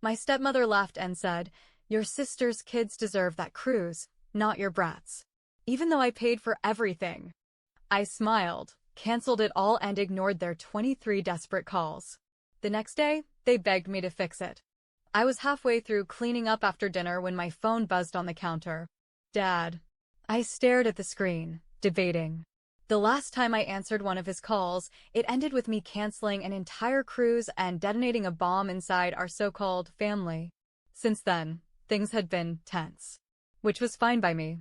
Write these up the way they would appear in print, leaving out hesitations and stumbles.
My stepmother laughed and said, "Your sister's kids deserve that cruise, not your brats." Even though I paid for everything. I smiled, canceled it all and ignored their 23 desperate calls. The next day, they begged me to fix it. I was halfway through cleaning up after dinner when my phone buzzed on the counter. Dad. I stared at the screen, debating. The last time I answered one of his calls, it ended with me canceling an entire cruise and detonating a bomb inside our so-called family. Since then, things had been tense. Which was fine by me.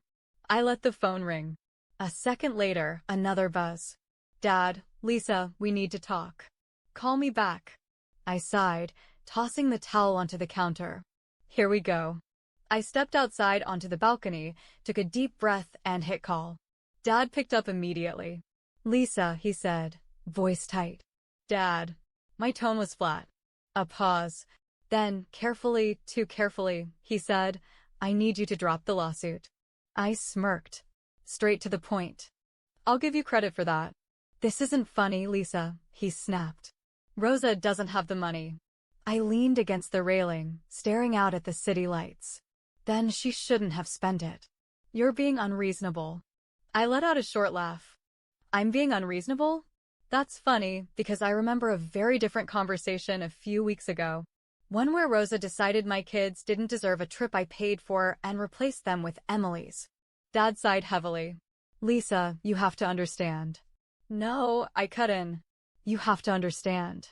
I let the phone ring. A second later, another buzz. Dad, Lisa, we need to talk. Call me back. I sighed, tossing the towel onto the counter. Here we go. I stepped outside onto the balcony, took a deep breath, and hit call. Dad picked up immediately. Lisa, he said, voice tight. Dad. My tone was flat. A pause. Then, carefully, too carefully, he said, I need you to drop the lawsuit. I smirked. Straight to the point. I'll give you credit for that. This isn't funny, Lisa, he snapped. Rosa doesn't have the money. I leaned against the railing, staring out at the city lights. Then she shouldn't have spent it. You're being unreasonable. I let out a short laugh. I'm being unreasonable? That's funny, because I remember a very different conversation a few weeks ago. One where Rosa decided my kids didn't deserve a trip I paid for and replaced them with Emily's. Dad sighed heavily. Lisa, you have to understand. No, I cut in. You have to understand.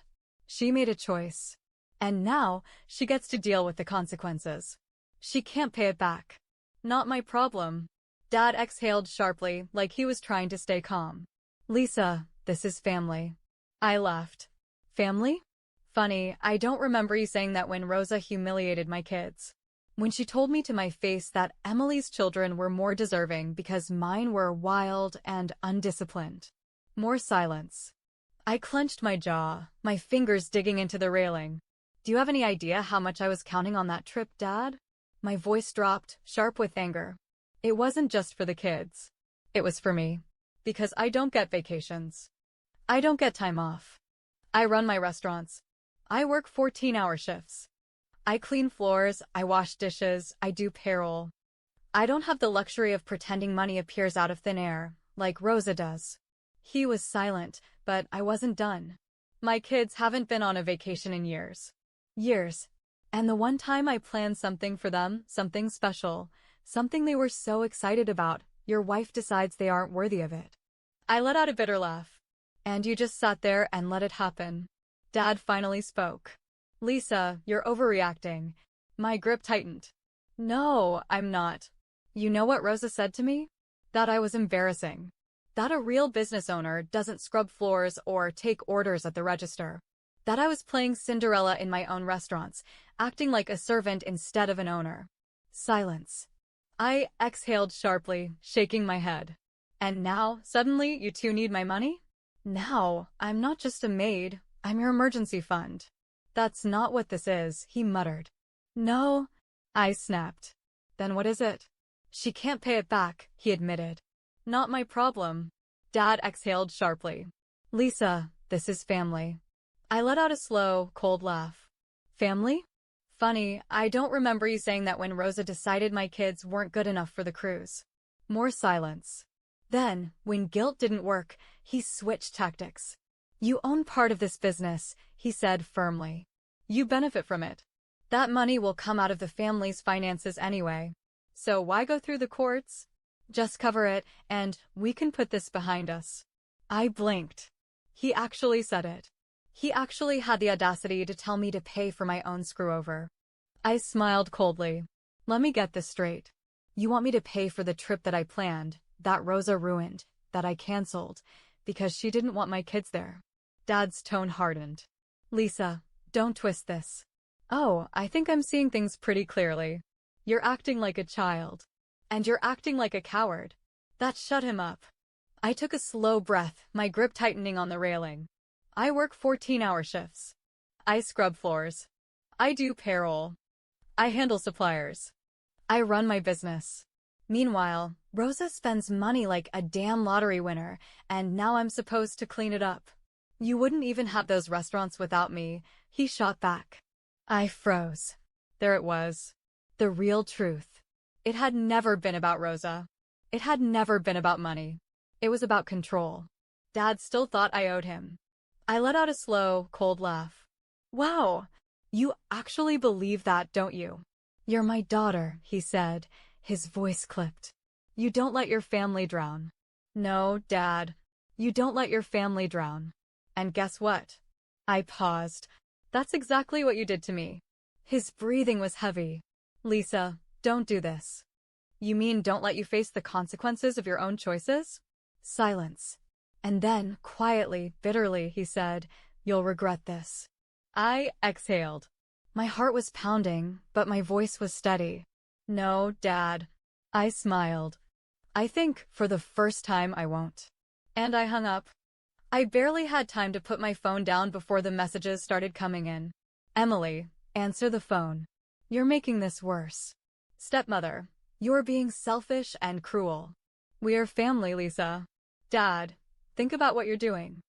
She made a choice. And now, she gets to deal with the consequences. She can't pay it back. Not my problem. Dad exhaled sharply, like he was trying to stay calm. Lisa, this is family. I laughed. Family? Funny, I don't remember you saying that when Rosa humiliated my kids. When she told me to my face that Emily's children were more deserving because mine were wild and undisciplined. More silence. I clenched my jaw, my fingers digging into the railing. Do you have any idea how much I was counting on that trip, Dad? My voice dropped, sharp with anger. It wasn't just for the kids. It was for me. Because I don't get vacations. I don't get time off. I run my restaurants. I work 14-hour shifts. I clean floors, I wash dishes, I do payroll. I don't have the luxury of pretending money appears out of thin air, like Rosa does. He was silent, but I wasn't done. My kids haven't been on a vacation in years. Years. And the one time I planned something for them, something special, something they were so excited about, your wife decides they aren't worthy of it. I let out a bitter laugh. And you just sat there and let it happen. Dad finally spoke. Lisa, you're overreacting. My grip tightened. No, I'm not. You know what Rosa said to me? That I was embarrassing. That a real business owner doesn't scrub floors or take orders at the register. That I was playing Cinderella in my own restaurants, acting like a servant instead of an owner. Silence. I exhaled sharply, shaking my head. And now, suddenly, you two need my money? Now, I'm not just a maid, I'm your emergency fund. That's not what this is, he muttered. No, I snapped. Then what is it? She can't pay it back, he admitted. Not my problem. Dad exhaled sharply. Lisa, this is family. I let out a slow, cold laugh. Family? Funny, I don't remember you saying that when Rosa decided my kids weren't good enough for the cruise. More silence. Then, when guilt didn't work, he switched tactics. You own part of this business, he said firmly. You benefit from it. That money will come out of the family's finances anyway. So why go through the courts? Just cover it, and we can put this behind us. I blinked. He actually said it. He actually had the audacity to tell me to pay for my own screw-over. I smiled coldly. Let me get this straight. You want me to pay for the trip that I planned, that Rosa ruined, that I canceled, because she didn't want my kids there. Dad's tone hardened. Lisa, don't twist this. Oh, I think I'm seeing things pretty clearly. You're acting like a child. And you're acting like a coward. That shut him up. I took a slow breath, my grip tightening on the railing. I work 14-hour shifts. I scrub floors. I do payroll. I handle suppliers. I run my business. Meanwhile, Rosa spends money like a damn lottery winner, and now I'm supposed to clean it up. You wouldn't even have those restaurants without me, he shot back. I froze. There it was. The real truth. It had never been about Rosa. It had never been about money. It was about control. Dad still thought I owed him. I let out a slow, cold laugh. Wow, you actually believe that, don't you? You're my daughter, he said, his voice clipped. You don't let your family drown. No, Dad. You don't let your family drown. And guess what? I paused. That's exactly what you did to me. His breathing was heavy. Lisa, don't do this. You mean don't let you face the consequences of your own choices? Silence. And then, quietly, bitterly, he said, you'll regret this. I exhaled. My heart was pounding, but my voice was steady. No, Dad. I smiled. I think, for the first time, I won't. And I hung up. I barely had time to put my phone down before the messages started coming in. Emily, answer the phone. You're making this worse. Stepmother, you're being selfish and cruel. We are family, Lisa. Dad, think about what you're doing.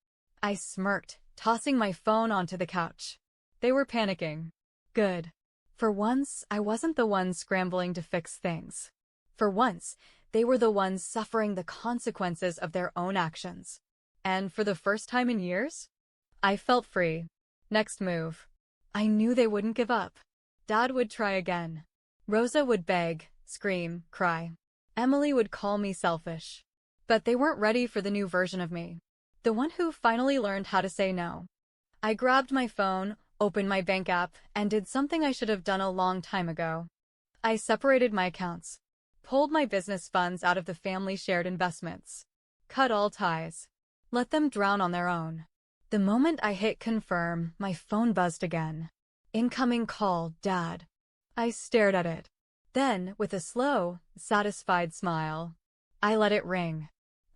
I smirked, tossing my phone onto the couch. They were panicking. Good. For once, I wasn't the one scrambling to fix things. For once, they were the ones suffering the consequences of their own actions. And for the first time in years, I felt free. Next move. I knew they wouldn't give up. Dad would try again. Rosa would beg, scream, cry. Emily would call me selfish. But they weren't ready for the new version of me. The one who finally learned how to say no. I grabbed my phone, opened my bank app, and did something I should have done a long time ago. I separated my accounts. Pulled my business funds out of the family shared investments. Cut all ties. Let them drown on their own. The moment I hit confirm, my phone buzzed again. Incoming call, Dad. I stared at it. Then, with a slow, satisfied smile, I let it ring.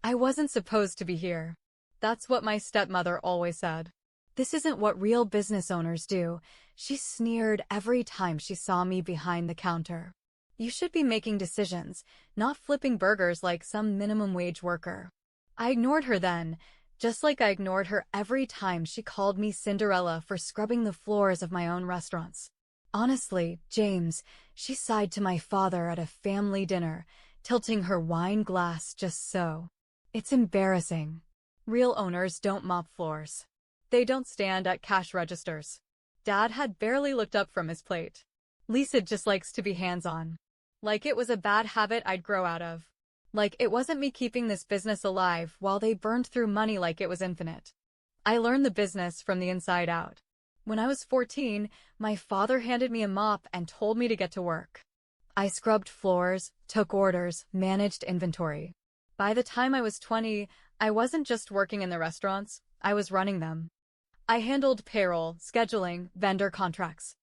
I wasn't supposed to be here. That's what my stepmother always said. This isn't what real business owners do. She sneered every time she saw me behind the counter. You should be making decisions, not flipping burgers like some minimum wage worker. I ignored her then, just like I ignored her every time she called me Cinderella for scrubbing the floors of my own restaurants. Honestly, James, she sighed to my father at a family dinner, tilting her wine glass just so. It's embarrassing. Real owners don't mop floors. They don't stand at cash registers. Dad had barely looked up from his plate. Lisa just likes to be hands-on. Like it was a bad habit I'd grow out of. Like it wasn't me keeping this business alive while they burned through money like it was infinite. I learned the business from the inside out. When I was 14, my father handed me a mop and told me to get to work. I scrubbed floors, took orders, managed inventory. By the time I was 20, I wasn't just working in the restaurants, I was running them. I handled payroll, scheduling, vendor contracts.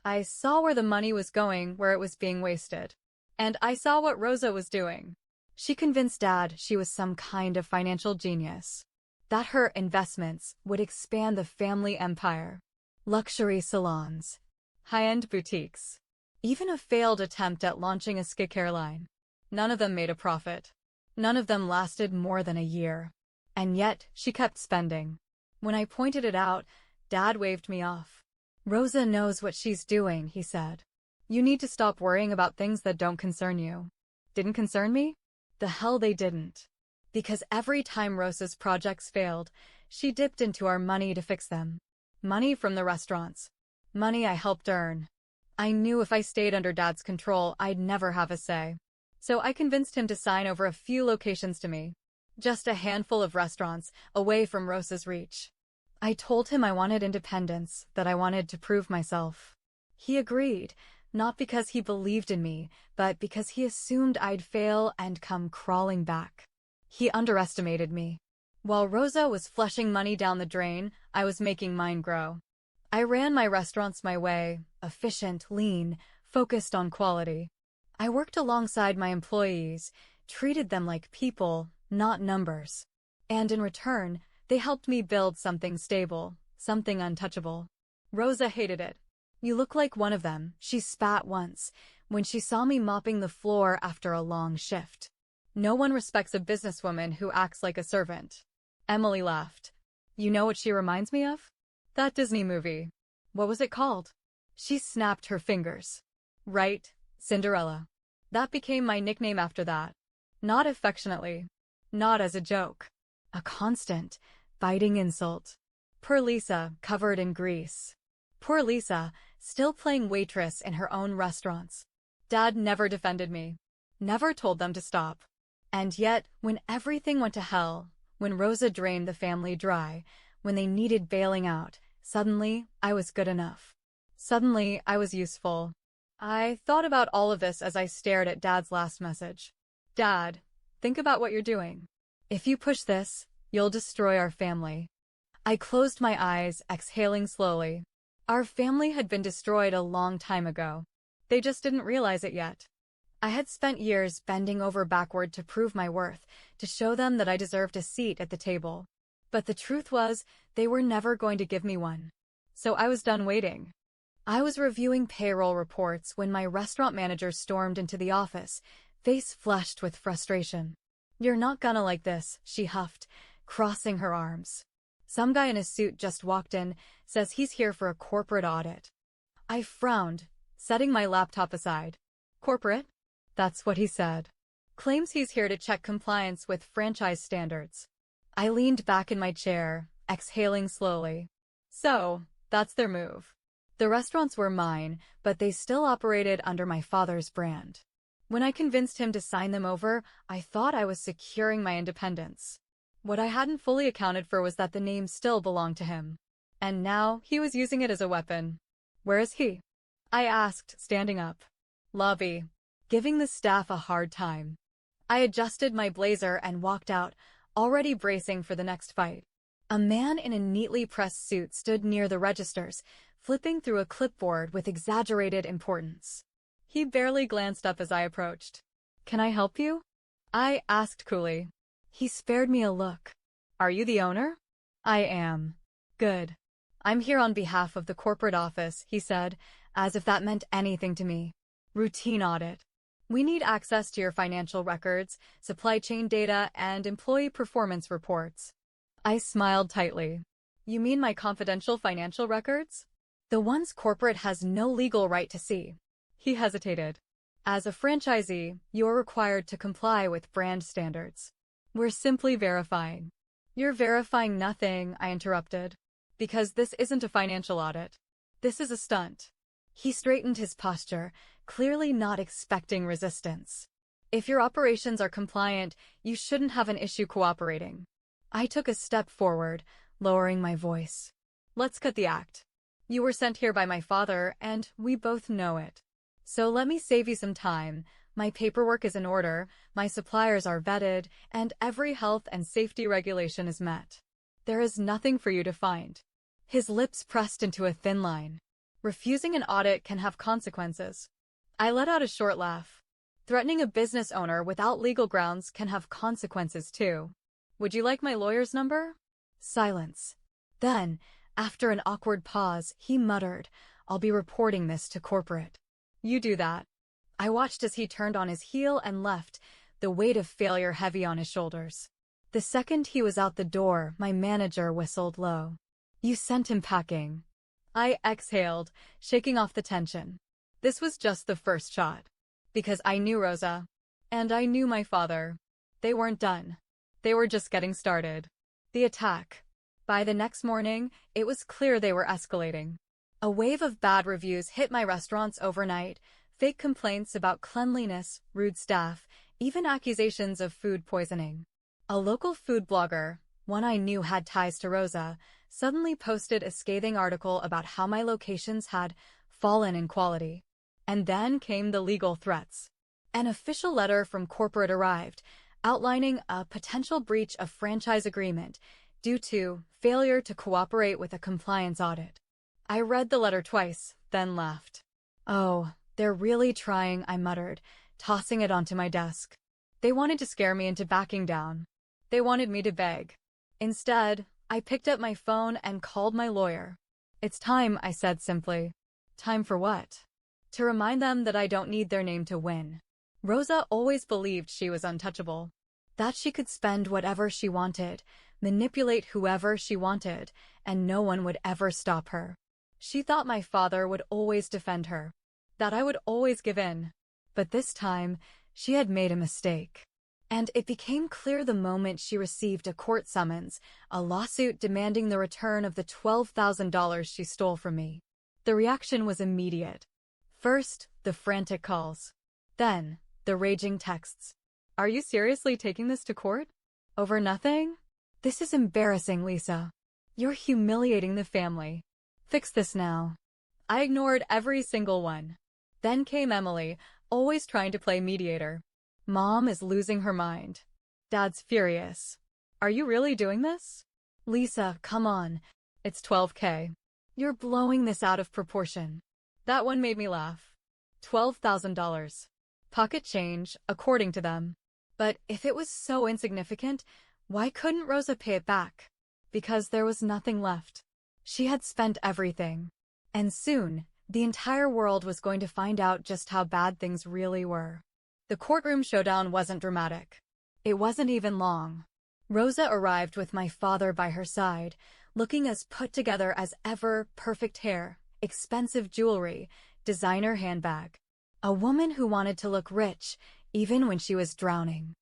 I saw where the money was going, where it was being wasted. And I saw what Rosa was doing. She convinced Dad she was some kind of financial genius. That her investments would expand the family empire. Luxury salons. High-end boutiques. Even a failed attempt at launching a skincare line. None of them made a profit. None of them lasted more than a year. And yet, she kept spending. When I pointed it out, Dad waved me off. Rosa knows what she's doing, he said. You need to stop worrying about things that don't concern you. Didn't concern me? The hell they didn't. Because every time Rosa's projects failed, she dipped into our money to fix them. Money from the restaurants. Money I helped earn. I knew if I stayed under Dad's control, I'd never have a say. So I convinced him to sign over a few locations to me. Just a handful of restaurants, away from Rosa's reach. I told him I wanted independence, that I wanted to prove myself. He agreed, not because he believed in me, but because he assumed I'd fail and come crawling back. He underestimated me. While Rosa was flushing money down the drain, I was making mine grow. I ran my restaurants my way, efficient, lean, focused on quality. I worked alongside my employees, treated them like people, not numbers. And in return, they helped me build something stable, something untouchable. Rosa hated it. You look like one of them, she spat once, when she saw me mopping the floor after a long shift. No one respects a businesswoman who acts like a servant. Emily laughed. You know what she reminds me of? That Disney movie. What was it called? She snapped her fingers. Right, Cinderella. That became my nickname after that. Not affectionately. Not as a joke. A constant, biting insult. Poor Lisa, covered in grease. Poor Lisa, still playing waitress in her own restaurants. Dad never defended me. Never told them to stop. And yet, when everything went to hell, when Rosa drained the family dry, when they needed bailing out, suddenly, I was good enough. Suddenly, I was useful. I thought about all of this as I stared at Dad's last message. Dad, think about what you're doing. If you push this, you'll destroy our family. I closed my eyes, exhaling slowly. Our family had been destroyed a long time ago. They just didn't realize it yet. I had spent years bending over backward to prove my worth, to show them that I deserved a seat at the table. But the truth was, they were never going to give me one. So I was done waiting. I was reviewing payroll reports when my restaurant manager stormed into the office, face flushed with frustration. "You're not gonna like this," she huffed, crossing her arms. "Some guy in a suit just walked in, says he's here for a corporate audit." I frowned, setting my laptop aside. "Corporate?" That's what he said. "Claims he's here to check compliance with franchise standards." I leaned back in my chair, exhaling slowly. So, that's their move. The restaurants were mine, but they still operated under my father's brand. When I convinced him to sign them over, I thought I was securing my independence. What I hadn't fully accounted for was that the name still belonged to him. And now, he was using it as a weapon. "Where is he?" I asked, standing up. "Lobby." Giving the staff a hard time. I adjusted my blazer and walked out, already bracing for the next fight. A man in a neatly pressed suit stood near the registers, flipping through a clipboard with exaggerated importance. He barely glanced up as I approached. "Can I help you?" I asked coolly. He spared me a look. "Are you the owner?" "I am." "Good. I'm here on behalf of the corporate office," he said, as if that meant anything to me. "Routine audit. We need access to your financial records, supply chain data, and employee performance reports." I smiled tightly. "You mean my confidential financial records? The ones corporate has no legal right to see." He hesitated. "As a franchisee, you're required to comply with brand standards. We're simply verifying." "You're verifying nothing," I interrupted. "Because this isn't a financial audit. This is a stunt." He straightened his posture, clearly not expecting resistance. "If your operations are compliant, you shouldn't have an issue cooperating." I took a step forward, lowering my voice. "Let's cut the act. You were sent here by my father, and we both know it. So let me save you some time. My paperwork is in order, my suppliers are vetted, and every health and safety regulation is met. There is nothing for you to find." His lips pressed into a thin line. "Refusing an audit can have consequences." I let out a short laugh. "Threatening a business owner without legal grounds can have consequences too. Would you like my lawyer's number?" Silence. Then, after an awkward pause, he muttered, "I'll be reporting this to corporate." "You do that." I watched as he turned on his heel and left, the weight of failure heavy on his shoulders. The second he was out the door, my manager whistled low. "You sent him packing." I exhaled, shaking off the tension. This was just the first shot. Because I knew Rosa. And I knew my father. They weren't done. They were just getting started. The attack. By the next morning, it was clear they were escalating. A wave of bad reviews hit my restaurants overnight, fake complaints about cleanliness, rude staff, even accusations of food poisoning. A local food blogger, one I knew had ties to Rosa, suddenly posted a scathing article about how my locations had fallen in quality. And then came the legal threats. An official letter from corporate arrived, outlining a potential breach of franchise agreement due to failure to cooperate with a compliance audit. I read the letter twice, then laughed. "Oh, they're really trying," I muttered, tossing it onto my desk. They wanted to scare me into backing down. They wanted me to beg. Instead, I picked up my phone and called my lawyer. "It's time," I said simply. "Time for what?" "To remind them that I don't need their name to win." Rosa always believed she was untouchable. That she could spend whatever she wanted, manipulate whoever she wanted, and no one would ever stop her. She thought my father would always defend her, that I would always give in. But this time, she had made a mistake. And it became clear the moment she received a court summons, a lawsuit demanding the return of the $12,000 she stole from me. The reaction was immediate. First, the frantic calls. Then, the raging texts. Are you seriously taking this to court? Over nothing? This is embarrassing, Lisa. You're humiliating the family. Fix this now. I ignored every single one. Then came Emily, always trying to play mediator. Mom is losing her mind. Dad's furious. Are you really doing this? Lisa, come on. It's $12K. You're blowing this out of proportion. That one made me laugh. $12,000. Pocket change, according to them. But if it was so insignificant, why couldn't Rosa pay it back? Because there was nothing left. She had spent everything. And soon, the entire world was going to find out just how bad things really were. The courtroom showdown wasn't dramatic. It wasn't even long. Rosa arrived with my father by her side, looking as put together as ever, perfect hair, expensive jewelry, designer handbag. A woman who wanted to look rich, even when she was drowning.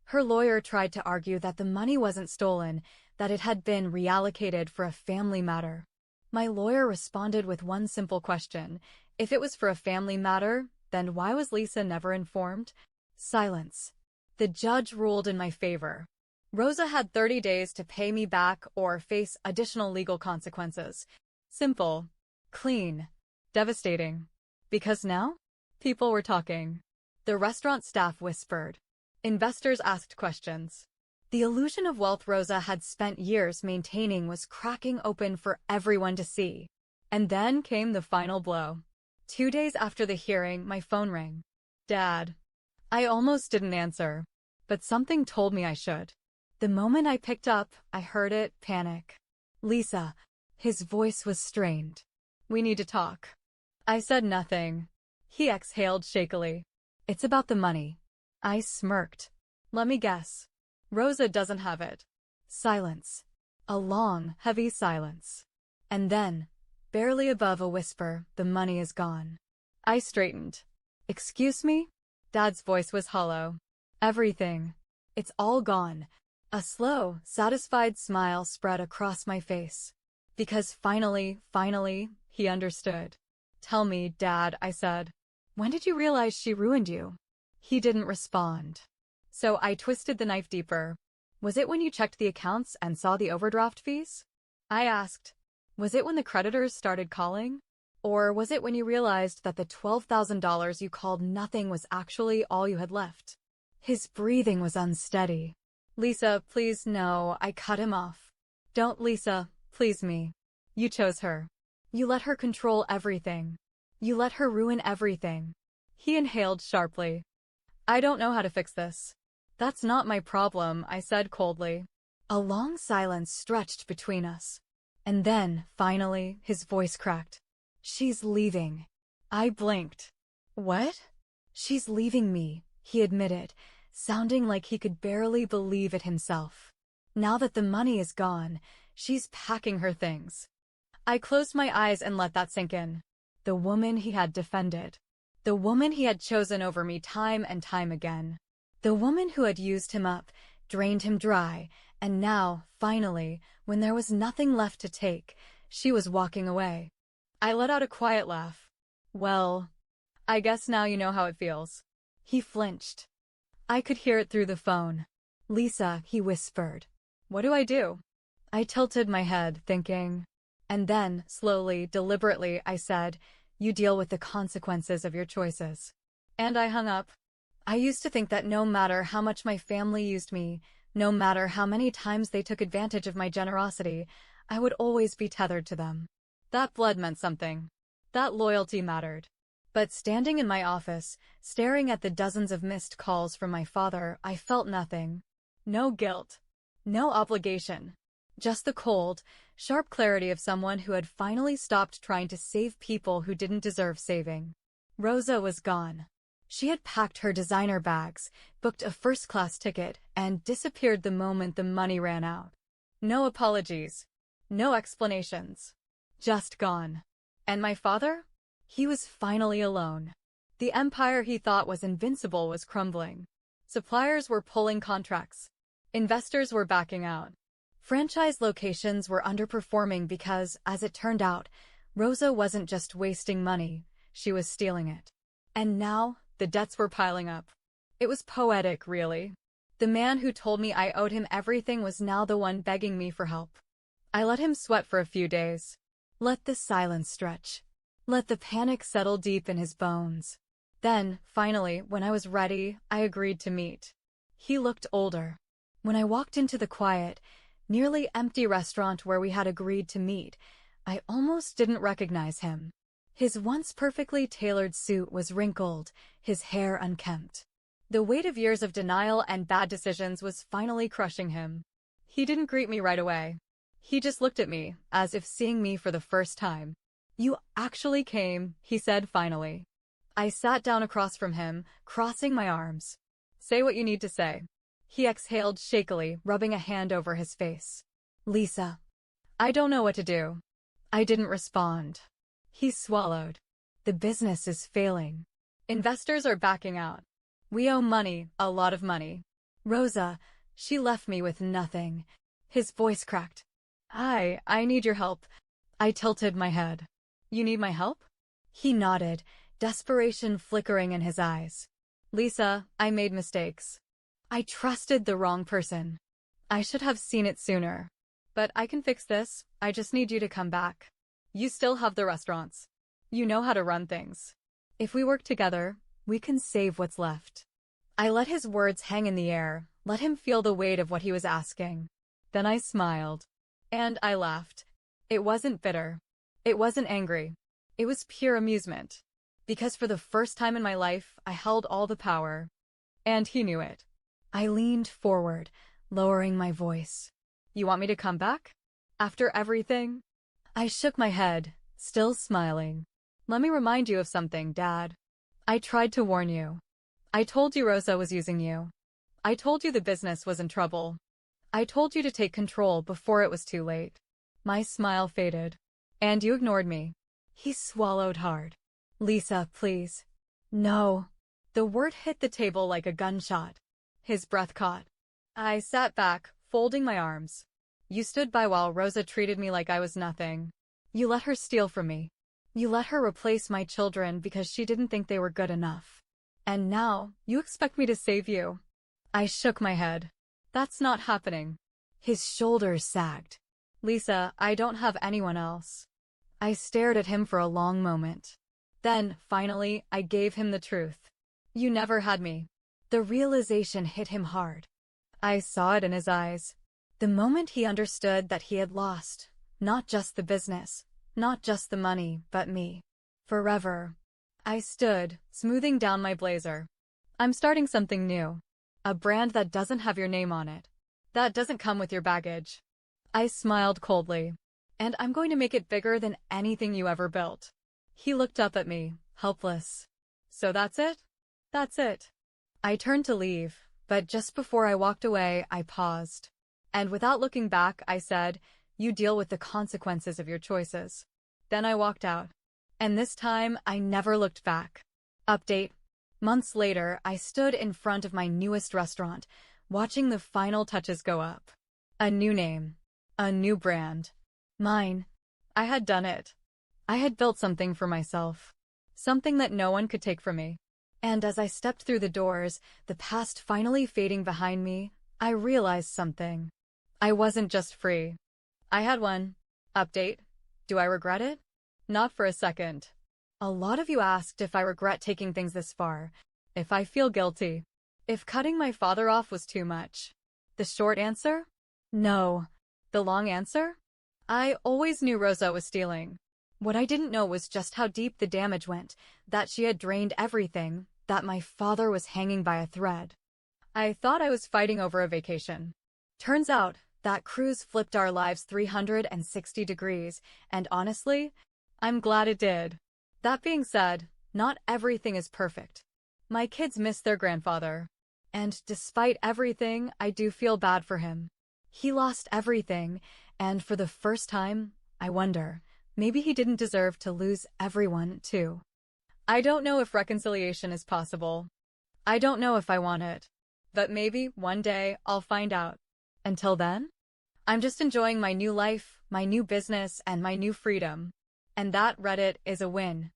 Her lawyer tried to argue that the money wasn't stolen, that it had been reallocated for a family matter. My lawyer responded with one simple question. If it was for a family matter, then why was Lisa never informed? Silence. The judge ruled in my favor. Rosa had 30 days to pay me back or face additional legal consequences. Simple. Clean. Devastating. Because now? People were talking. The restaurant staff whispered. Investors asked questions. The illusion of wealth Rosa had spent years maintaining was cracking open for everyone to see. And then came the final blow. 2 days after the hearing, my phone rang. Dad. I almost didn't answer, but something told me I should. The moment I picked up, I heard it, panic. Lisa. His voice was strained. We need to talk. I said nothing. He exhaled shakily. It's about the money. I smirked. Let me guess. Rosa doesn't have it. Silence. A long, heavy silence. And then, barely above a whisper, the money is gone. I straightened. Excuse me? Dad's voice was hollow. Everything. It's all gone. A slow, satisfied smile spread across my face. Because finally, he understood. Tell me, Dad, I said. When did you realize she ruined you? He didn't respond. So I twisted the knife deeper. Was it when you checked the accounts and saw the overdraft fees? I asked. Was it when the creditors started calling? Or was it when you realized that the $12,000 you called nothing was actually all you had left? His breathing was unsteady. Lisa, please no, I cut him off. Don't, Lisa, please me. You chose her. You let her control everything. You let her ruin everything. He inhaled sharply. I don't know how to fix this. That's not my problem, I said coldly. A long silence stretched between us. And then, finally, his voice cracked. She's leaving. I blinked. What? She's leaving me, he admitted, sounding like he could barely believe it himself. Now that the money is gone, she's packing her things. I closed my eyes and let that sink in. The woman he had defended. The woman he had chosen over me time and time again. The woman who had used him up, drained him dry, and now, finally, when there was nothing left to take, she was walking away. I let out a quiet laugh. Well, I guess now you know how it feels. He flinched. I could hear it through the phone. Lisa, he whispered. What do I do? I tilted my head, thinking. And then, slowly, deliberately, I said, you deal with the consequences of your choices. And I hung up. I used to think that no matter how much my family used me, no matter how many times they took advantage of my generosity, I would always be tethered to them. That blood meant something. That loyalty mattered. But standing in my office, staring at the dozens of missed calls from my father, I felt nothing. No guilt. No obligation. Just the cold, sharp clarity of someone who had finally stopped trying to save people who didn't deserve saving. Rosa was gone. She had packed her designer bags, booked a first-class ticket, and disappeared the moment the money ran out. No apologies. No explanations. Just gone. And my father? He was finally alone. The empire he thought was invincible was crumbling. Suppliers were pulling contracts. Investors were backing out. Franchise locations were underperforming because, as it turned out, Rosa wasn't just wasting money, she was stealing it. And now, the debts were piling up. It was poetic, really. The man who told me I owed him everything was now the one begging me for help. I let him sweat for a few days. Let the silence stretch. Let the panic settle deep in his bones. Then, finally, when I was ready, I agreed to meet. He looked older. When I walked into the quiet, nearly empty restaurant where we had agreed to meet, I almost didn't recognize him. His once perfectly tailored suit was wrinkled, his hair unkempt. The weight of years of denial and bad decisions was finally crushing him. He didn't greet me right away. He just looked at me, as if seeing me for the first time. "You actually came," he said finally. I sat down across from him, crossing my arms. "Say what you need to say." He exhaled shakily, rubbing a hand over his face. "Lisa, I don't know what to do." I didn't respond. He swallowed. "The business is failing. Investors are backing out. We owe money, a lot of money. Rosa, she left me with nothing." His voice cracked. I need your help." I tilted my head. "You need my help?" He nodded, desperation flickering in his eyes. "Lisa, I made mistakes. I trusted the wrong person. I should have seen it sooner. But I can fix this. I just need you to come back. You still have the restaurants. You know how to run things. If we work together, we can save what's left." I let his words hang in the air, let him feel the weight of what he was asking. Then I smiled. And I laughed. It wasn't bitter. It wasn't angry. It was pure amusement. Because for the first time in my life, I held all the power. And he knew it. I leaned forward, lowering my voice. "You want me to come back? After everything?" I shook my head, still smiling. "Let me remind you of something, Dad. I tried to warn you. I told you Rosa was using you. I told you the business was in trouble. I told you to take control before it was too late." My smile faded. "And you ignored me." He swallowed hard. "Lisa, please." "No." The word hit the table like a gunshot. His breath caught. I sat back, folding my arms. "You stood by while Rosa treated me like I was nothing. You let her steal from me. You let her replace my children because she didn't think they were good enough. And now, you expect me to save you." I shook my head. "That's not happening." His shoulders sagged. "Lisa, I don't have anyone else." I stared at him for a long moment. Then, finally, I gave him the truth. "You never had me." The realization hit him hard. I saw it in his eyes. The moment he understood that he had lost, not just the business, not just the money, but me. Forever. I stood, smoothing down my blazer. "I'm starting something new. A brand that doesn't have your name on it. That doesn't come with your baggage." I smiled coldly. "And I'm going to make it bigger than anything you ever built." He looked up at me, helpless. "So that's it?" "That's it." I turned to leave, but just before I walked away, I paused. And without looking back, I said, "You deal with the consequences of your choices." Then I walked out. And this time, I never looked back. Update. Months later, I stood in front of my newest restaurant, watching the final touches go up. A new name. A new brand. Mine. I had done it. I had built something for myself. Something that no one could take from me. And as I stepped through the doors, the past finally fading behind me, I realized something. I wasn't just free. I had one. Update. Do I regret it? Not for a second. A lot of you asked if I regret taking things this far, if I feel guilty, if cutting my father off was too much. The short answer? No. The long answer? I always knew Rosa was stealing. What I didn't know was just how deep the damage went, that she had drained everything, that my father was hanging by a thread. I thought I was fighting over a vacation. Turns out, that cruise flipped our lives 360 degrees, and honestly, I'm glad it did. That being said, not everything is perfect. My kids miss their grandfather. And despite everything, I do feel bad for him. He lost everything, and for the first time, I wonder, Maybe he didn't deserve to lose everyone, too. I don't know if reconciliation is possible. I don't know if I want it. But maybe one day I'll find out. Until then, I'm just enjoying my new life, my new business, and my new freedom. And that Reddit is a win.